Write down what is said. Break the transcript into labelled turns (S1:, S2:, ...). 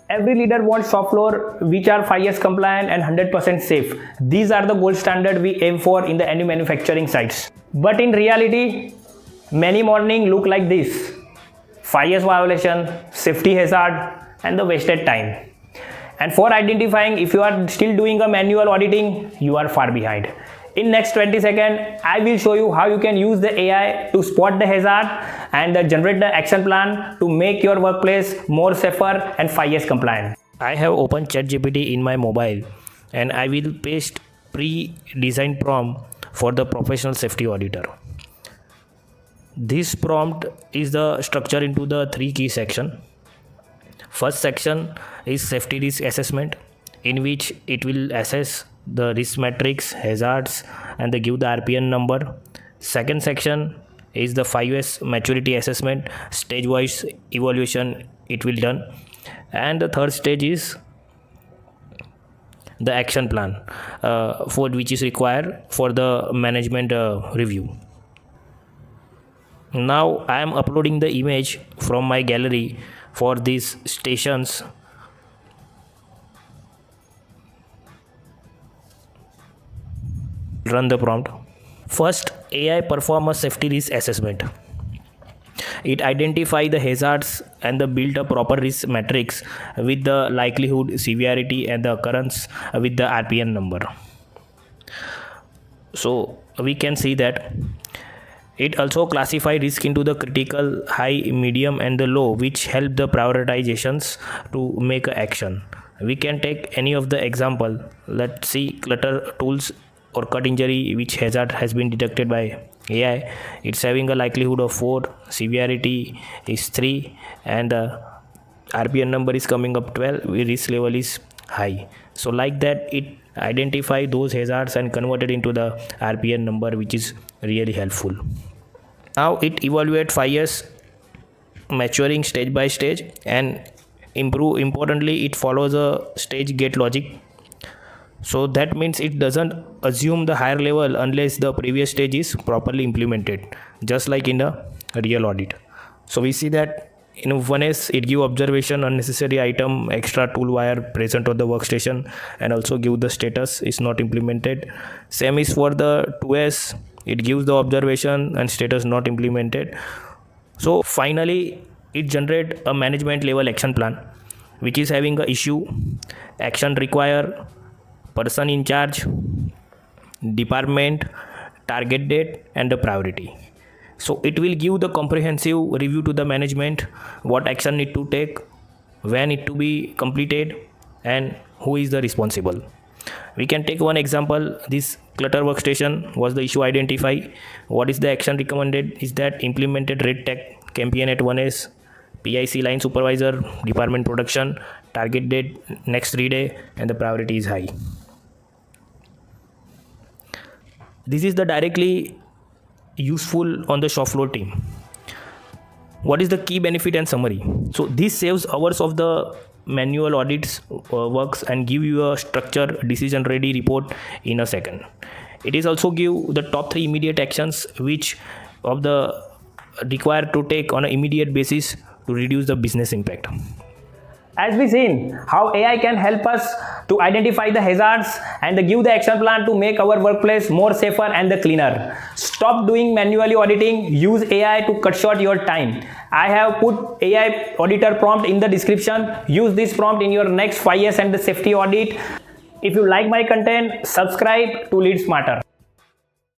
S1: Every leader wants shop floor which are 5S compliant and 100% safe. These are the gold standard we aim for in the any manufacturing sites. But in reality, many mornings look like this: 5S violation, safety hazard, and the wasted time. And for identifying if you are still doing a manual auditing, you are far behind. In next 20 seconds, I will show you how you can use the AI to spot the hazard and generate the action plan to make your workplace more safer and 5S compliant.
S2: I have opened ChatGPT in my mobile and I will paste pre-designed prompt for the professional safety auditor. This prompt is the structure into the three key sections. First section is safety risk assessment, in which it will assess the risk matrix, hazards, and they give the RPN number. Second section is the 5S maturity assessment, stage-wise evaluation it will done. And the third stage is the action plan for which is required for the management review. Now I am uploading the image from my gallery for these stations. Run the prompt. First, AI perform a safety risk assessment. It identify the hazards and the build a proper risk matrix with the likelihood, severity, and the occurrence with the RPN number. So we can see that it also classify risk into the critical, high, medium, and the low, which help the prioritizations to make a action. We can take any of the example. Let's see clutter tools or cut injury, which hazard has been detected by AI. It's having a likelihood of 4, severity is 3, and the RPN number is coming up 12, risk level is high. So like that, it identify those hazards and convert it into the RPN number, which is really helpful. Now it evaluate 5 years maturing stage by stage and importantly it follows a stage gate logic. So that means it doesn't assume the higher level unless the previous stage is properly implemented, just like in a real audit. So we see that in 1S it give observation unnecessary item, extra tool wire present on the workstation, and also give the status is not implemented. Same is for the 2S, it gives the observation and status not implemented. So finally it generate a management level action plan, which is having a issue, action require, person in charge, department, target date, and the priority. So it will give the comprehensive review to the management, what action need to take, when it to be completed, and who is the responsible. We can take one example. This clutter workstation was the issue identified. What is the action recommended is that implemented red tag campaign at 1S, PIC line supervisor, department production, target date next 3 days, and the priority is high. This is the directly useful on the shop floor team. What is the key benefit and summary? So this saves hours of the manual audits works and give you a structured decision ready report in a second. It is also give the top 3 immediate actions which of the required to take on an immediate basis to reduce the business impact.
S1: As we seen how AI can help us to identify the hazards and give the action plan to make our workplace more safer and the cleaner. Stop doing manually auditing, use AI to cut short your time. I have put AI auditor prompt in the description. Use this prompt in your next 5 years and the safety audit. If you like my content, subscribe to Lead Smarter.